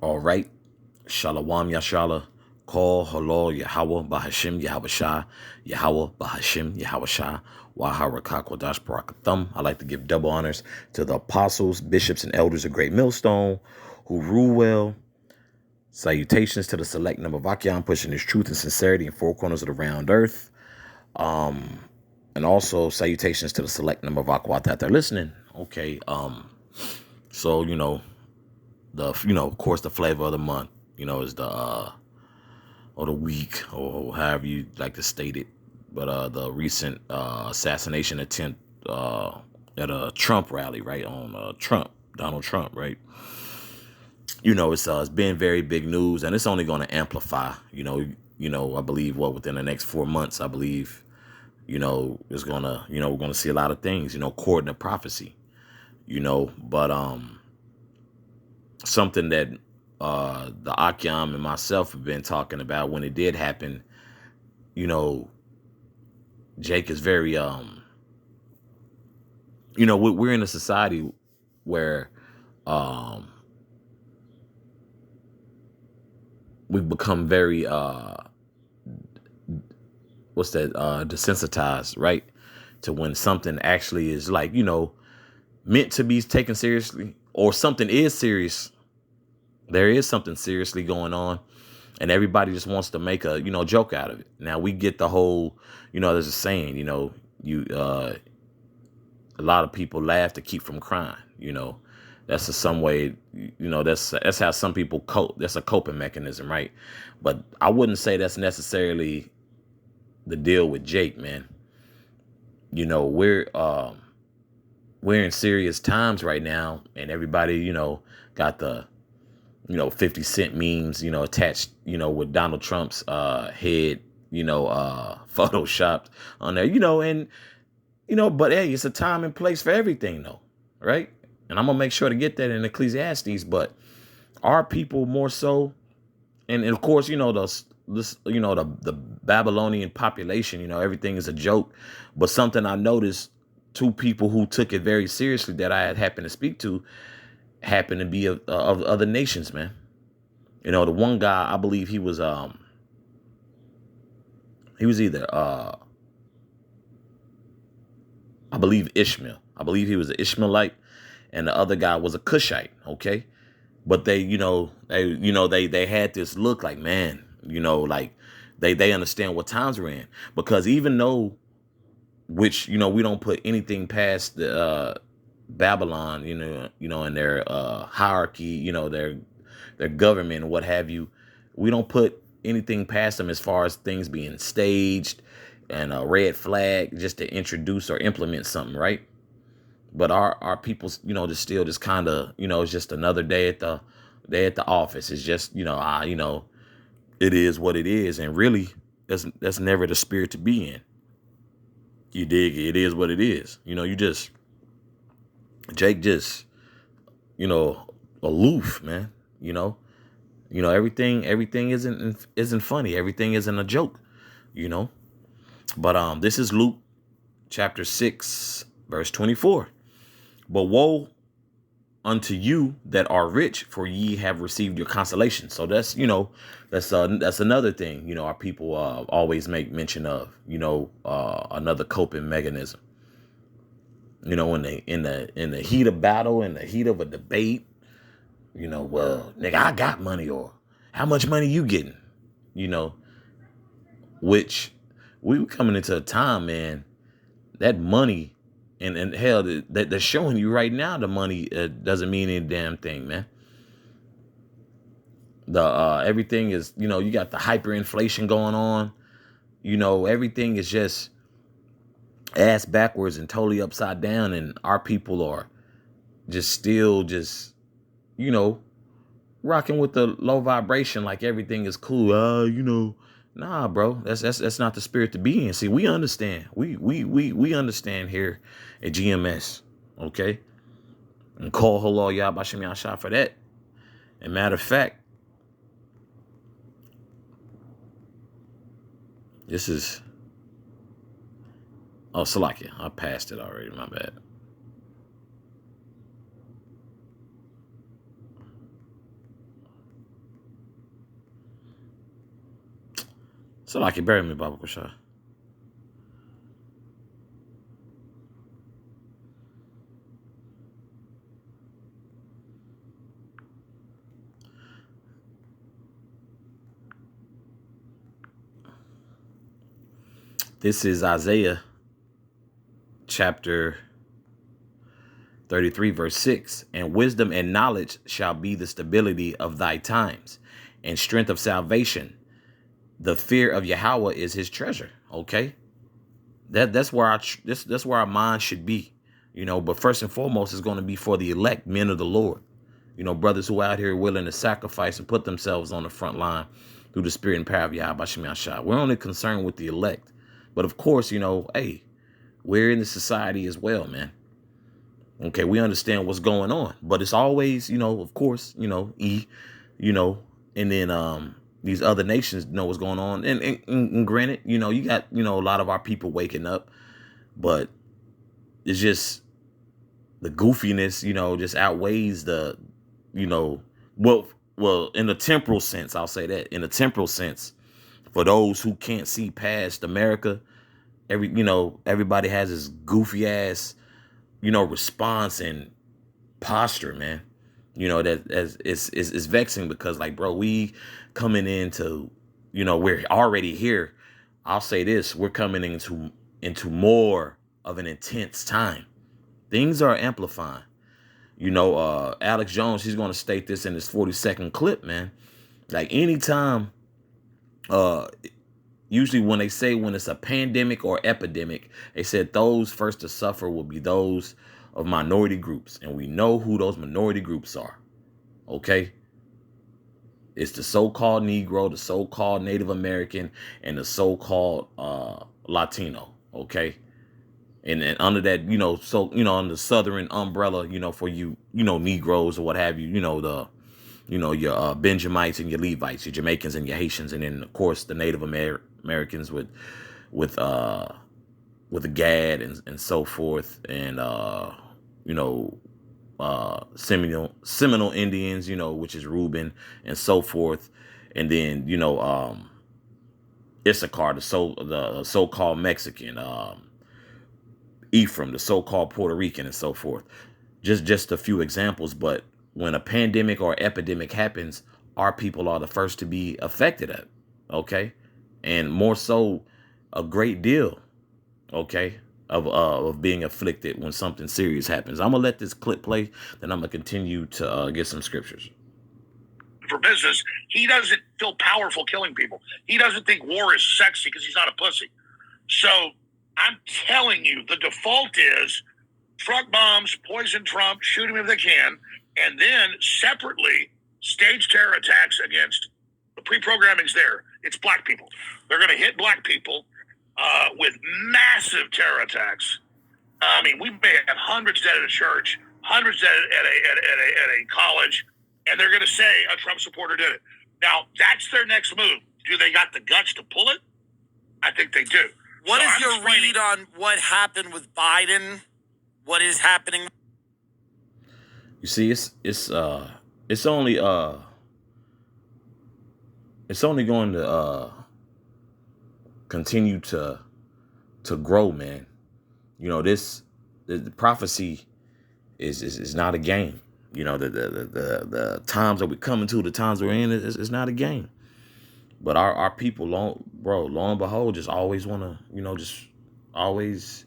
All right. Shalom Yashala. Call Halal Yahweh Bahashim Yahweh Shah. Yahweh Bahashim Yahweh Shah. Waharakak Wadash Barakathum. I like to give double honors to the apostles, bishops, and elders of Great Millstone who rule well. Salutations to the select number of Akyam pushing his truth and sincerity in four corners of the round earth. And also salutations to the select number of Akwat that they're listening. Okay. So, of course, the flavor of the month, is the or the week, or however you like to state it. But the recent assassination attempt at a Trump rally, right, on Donald Trump, right? It's been very big news, and it's only going to amplify. I believe within the next 4 months, I believe, is gonna, we're gonna see a lot of things, according to prophecy, but something that the Akyam and myself have been talking about when it did happen. Jake is very we're in a society where we've become very desensitized, right, to when something actually is like, meant to be taken seriously, or something is serious. There is something seriously going on, and everybody just wants to make a joke out of it. Now we get the whole, there's a saying, a lot of people laugh to keep from crying. That's some way, that's how some people cope. That's a coping mechanism, right? But I wouldn't say that's necessarily the deal with Jake, man. We're in serious times right now, and everybody, got the 50 Cent memes, attached, with Donald Trump's head, photoshopped on there, but hey, it's a time and place for everything, though, right? And I'm gonna make sure to get that in Ecclesiastes. But our people more so, and of course, the Babylonian population, everything is a joke. But something I noticed, two people who took it very seriously that I had happened to speak to happened to be of other nations, man. The one guy, I believe he was either I believe Ishmael. I believe he was an Ishmaelite, and the other guy was a Cushite. Okay, but they had this look like, man, like they understand what times we're in, because even though, which we don't put anything past the Babylon, in their hierarchy, their government and what have you. We don't put anything past them as far as things being staged and a red flag just to introduce or implement something, right? But our people, just still just kind of, it's just another day at the office. It's just, it is what it is, and really, that's never the spirit to be in. You dig? It is what it is. Jake just, aloof, man. Everything isn't funny. Everything isn't a joke, But this is Luke chapter 6, verse 24. But woe unto you that are rich, for ye have received your consolation. So that's that's another thing, our people always make mention of, another coping mechanism. When they in the heat of battle, in the heat of a debate, well, nigga, I got money, or how much money you getting? Which we were coming into a time, man, that money and hell, that they're showing you right now, the money doesn't mean any damn thing, man. The everything is, you got the hyperinflation going on. Everything is just ass backwards and totally upside down, and our people are just still just, rocking with the low vibration, like everything is cool. Nah, bro, that's not the spirit to be in. See, we understand. We understand here at GMS, okay? And call Halal Yah Bashim Yasha for that. And matter of fact, this is Salakia. I passed it already. My bad. So like you bury me, Baba Kushai. This is Isaiah chapter 33, verse 6. And wisdom and knowledge shall be the stability of thy times, and strength of salvation. The fear of Yahweh is his treasure. Okay. That's where that's where our mind should be, but first and foremost, it's going to be for the elect men of the Lord, brothers who are out here willing to sacrifice and put themselves on the front line through the spirit and power of Yahweh Shem Yahshua. We're only concerned with the elect, but of course, hey, we're in the society as well, man. Okay, we understand what's going on, but it's always, of course, and then these other nations know what's going on. And granted, you got, a lot of our people waking up, but it's just the goofiness, just outweighs the, well, in a temporal sense, I'll say that in a temporal sense, for those who can't see past America, everybody has this goofy ass, response and posture, man. That as it's vexing because, like, bro, we coming into, we're already here. I'll say this: we're coming into more of an intense time. Things are amplifying. Alex Jones, he's going to state this in his 40-second clip, man. Like anytime, usually when it's a pandemic or epidemic, they said those first to suffer will be those of minority groups. And we know who those minority groups are. Okay. It's the so-called Negro, the so-called Native American, and the so-called Latino. Okay. And under that, under the Southern umbrella, for you, Negroes or what have you, your Benjamites and your Levites, your Jamaicans and your Haitians, and then of course the Native Americans with the Gad and so forth, and Seminole Indians, which is Reuben and so forth, and then Issachar, the so-called Mexican, Ephraim, the so-called Puerto Rican, and so forth. Just a few examples, but when a pandemic or epidemic happens, our people are the first to be affected at, okay? And more so, a great deal, okay, of being afflicted when something serious happens. I'm going to let this clip play, then I'm going to continue to get some scriptures. For business, he doesn't feel powerful killing people. He doesn't think war is sexy because he's not a pussy. So I'm telling you, the default is truck bombs, poison Trump, shoot him if they can, and then separately stage terror attacks against the pre-programming's there. It's black people. They're going to hit black people with massive terror attacks. I mean, we may have hundreds dead at a church, hundreds dead at a college, and they're going to say a Trump supporter did it. Now, that's their next move. Do they got the guts to pull it? I think they do. What is your read on what happened with Biden? What is happening? You see, it's only going to continue to grow, man. The prophecy is not a game. The times that we're coming to, the times we're in, is not a game. But our people, lo and behold, just always want to, just always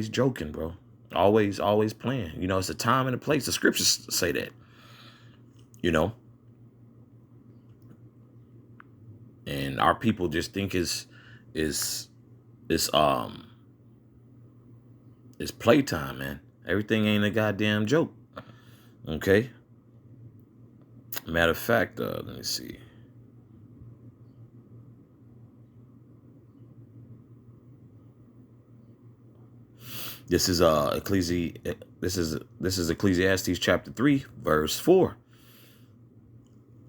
joking, bro. Always playing. It's a time and a place. The scriptures say that, and our people just think it's playtime, man. Everything ain't a goddamn joke. Okay. Matter of fact, let me see. This is Ecclesiastes chapter 3, verse 4.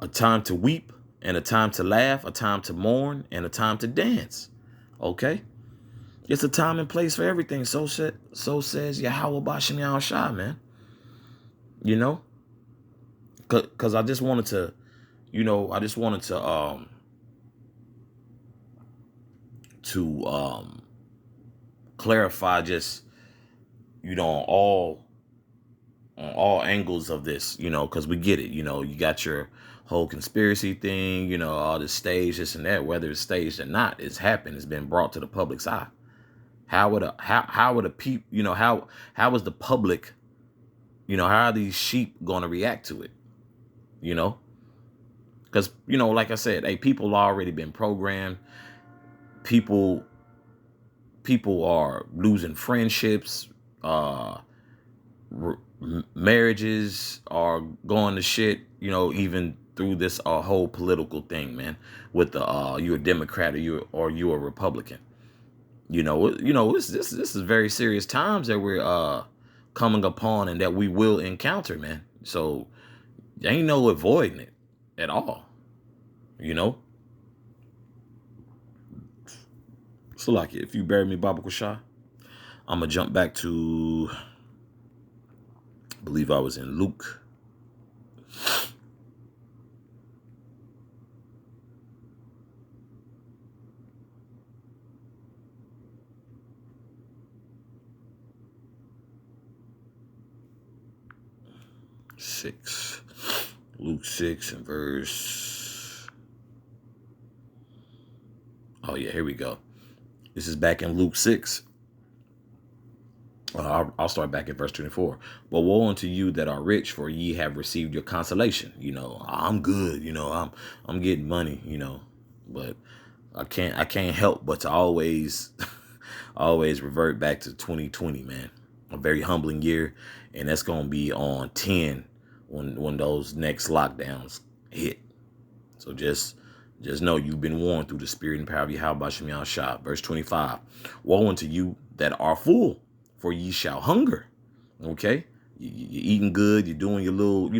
A time to weep and a time to laugh, a time to mourn and a time to dance. Okay? It's a time and place for everything. So says Yahweh Bashem Yahushua, man. Because I just wanted to to clarify just, on all angles of this, because we get it. You got your whole conspiracy thing, all this stage, this and that, whether it's staged or not, it's happened. It's been brought to the public's eye. How would a peep, how is the public, how are these sheep going to react to it? Because, like I said, hey, people already been programmed. People are losing friendships. Marriages are going to shit, even through this whole political thing, man, with the you're a Democrat or you're a Republican. This is very serious times that we're coming upon and that we will encounter, man. So ain't no avoiding it at all. So like, if you bury me, Baba Kusha, I'm gonna jump back to, I believe I was in Luke. Luke 6 and verse. Oh yeah, here we go. This is back in Luke 6. I'll start back at verse 24. But woe unto you that are rich, for ye have received your consolation. I'm good. I'm getting money. But I can't help but to always always revert back to 2020, man. A very humbling year, and that's gonna be on 10 when those next lockdowns hit. So just know you've been warned through the spirit and power of Yahweh Shem Yahshua. Verse 25. Woe unto you that are full, for ye shall hunger. Okay? You're eating good, you're doing your little,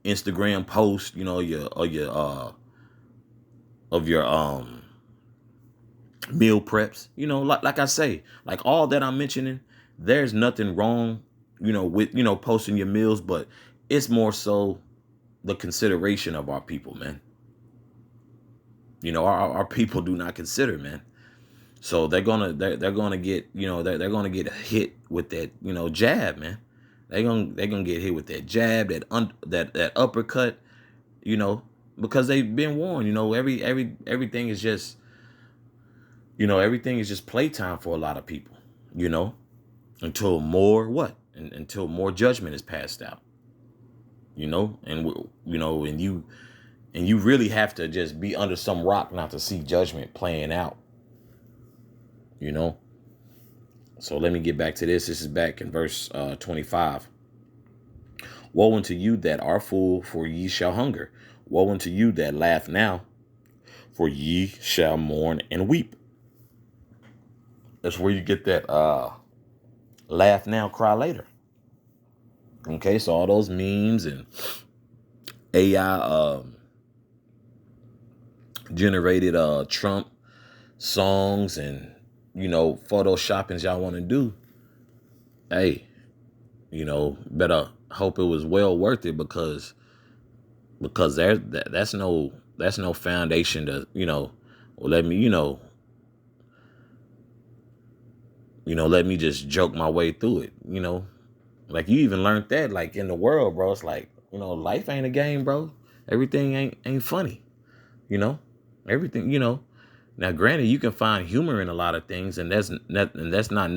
Instagram post, your meal preps. Like I say, like all that I'm mentioning, there's nothing wrong, with, posting your meals, but it's more so the consideration of our people, man. Our people do not consider, man. So they're gonna get, they're gonna get hit with that, jab, man. They're gonna get hit with that jab, that uppercut, because they've been warned. Everything is just, everything is just playtime for a lot of people, until until more judgment is passed out, and you really have to just be under some rock not to see judgment playing out, So let me get back to this. This is back in verse 25. Woe unto you that are full, for ye shall hunger. Woe unto you that laugh now, for ye shall mourn and weep. That's where you get that laugh now, cry later. Okay, so all those memes and AI generated Trump songs and photoshoppings y'all want to do, hey, better hope it was well worth it, because that's no foundation to let me let me just joke my way through it. Like, you even learned that, like, in the world, bro. It's like, life ain't a game, bro. Everything ain't funny. Everything, Now, granted, you can find humor in a lot of things, and that's not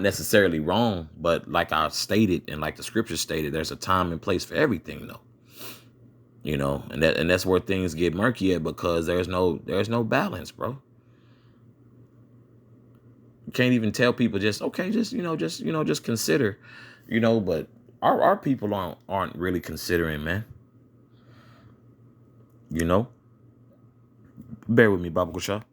necessarily wrong. But like I stated, and like the scripture stated, there's a time and place for everything, though. And that's where things get murky at, because there's no balance, bro. You can't even tell people just consider, But our people aren't really considering, man. Bear with me, Baba Kusha.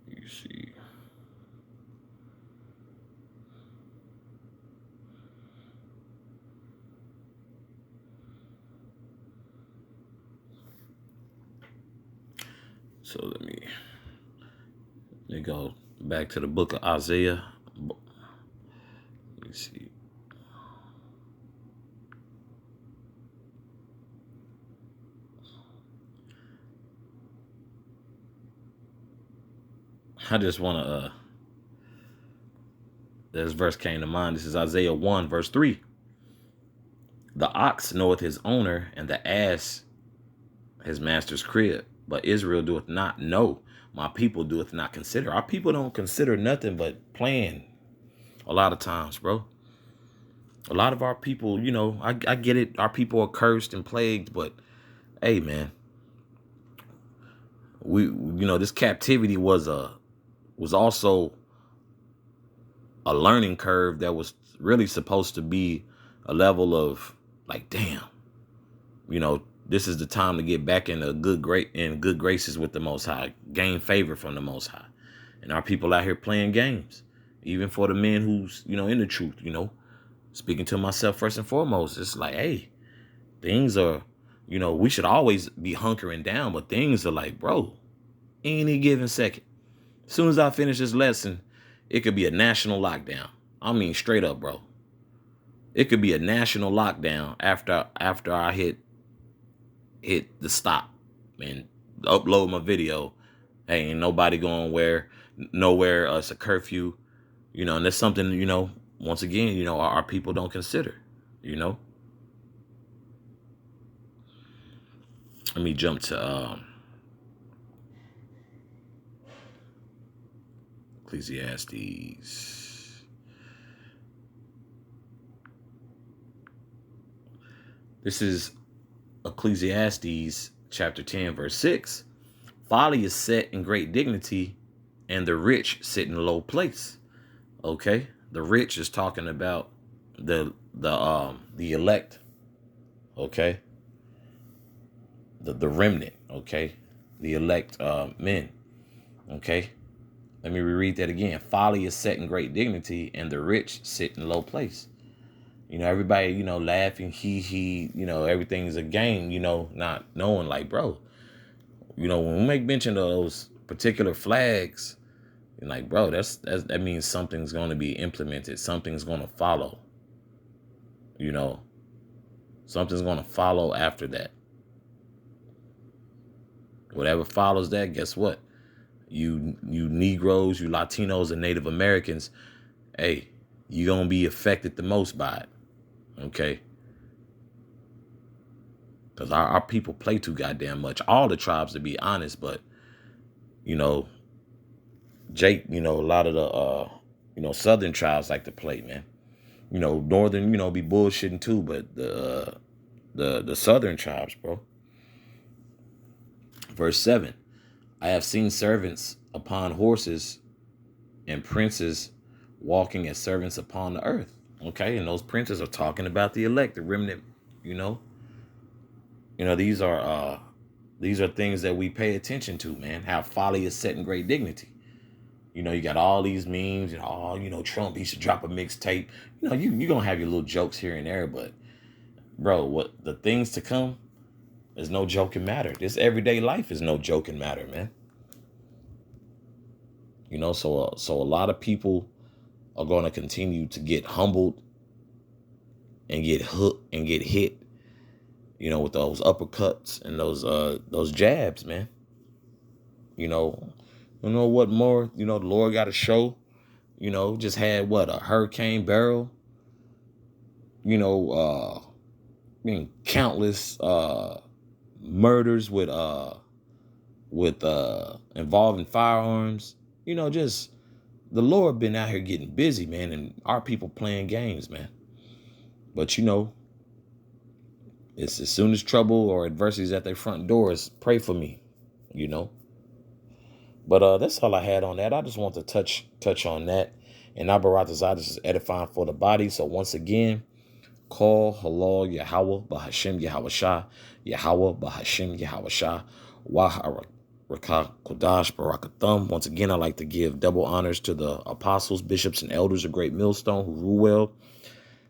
You see. So let me go back to the book of Isaiah, see. I just want to, this verse came to mind. This is Isaiah 1, verse 3. The ox knoweth his owner, and the ass his master's crib. But Israel doeth not know. My people doeth not consider. Our people don't consider nothing but playing a lot of times, bro. A lot of our people, you know, I get it. Our people are cursed and plagued, but hey, man, this captivity was also a learning curve that was really supposed to be a level of like, damn, this is the time to get back in good graces with the Most High, gain favor from the Most High. And our people out here playing games, even for the men who's, in the truth, speaking to myself first and foremost. It's like, hey, things are, we should always be hunkering down, but things are like, bro, any given second, as soon as I finish this lesson, it could be a national lockdown. I mean, straight up, bro. It could be a national lockdown after I hit the stop and upload my video. Hey, ain't nobody going nowhere. It's a curfew, and that's something, once again, our people don't consider, Let me jump to Ecclesiastes. This is Ecclesiastes chapter 10, verse 6. Folly is set in great dignity, and the rich sit in a low place. Okay, the rich is talking about the elect. Okay, the remnant. Okay, the elect men. Okay, let me reread that again. Folly is set in great dignity, and the rich sit in low place. Everybody, laughing, he, everything's a game, not knowing, like, bro, when we make mention of those particular flags, and like, bro, that means something's going to be implemented. Something's going to follow, something's going to follow after that. Whatever follows that, guess what? You Negroes, you Latinos and Native Americans, hey, you're going to be affected the most by it. Okay, because our people play too goddamn much. All the tribes, to be honest, but Jake, a lot of the southern tribes like to play, man. Northern, be bullshitting too, but the southern tribes, bro. Verse 7. I have seen servants upon horses and princes walking as servants upon the earth. Okay, and those princes are talking about the elect, the remnant, these are things that we pay attention to, man. How folly is set in great dignity. You got all these memes and Trump, he should drop a mixtape. You're gonna have your little jokes here and there, but bro, what the things to come is no joking matter. This everyday life is no joking matter, man. So a lot of people are going to continue to get humbled and get hooked and get hit, with those uppercuts and those jabs, man. What more, the Lord got to show, just had a hurricane barrel, countless murders with involving firearms, just the Lord been out here getting busy, man, and our people playing games, man. But it's as soon as trouble or adversity is at their front doors, pray for me, But that's all I had on that. I just want to touch on that. And Abaratazah, this is edifying for the body. So once again, call halal Yahweh Bahashim Yahawashah, Yahweh Bahashim Yahawashah, Rakah Kodash Barakathum. Once again, I'd like to give double honors to the apostles, bishops, and elders of Great Millstone who rule well.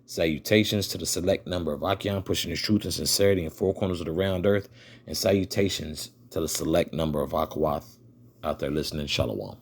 Salutations to the select number of Achion, pushing his truth and sincerity in four corners of the round earth. And salutations to the select number of Akawath out there listening. Shalom.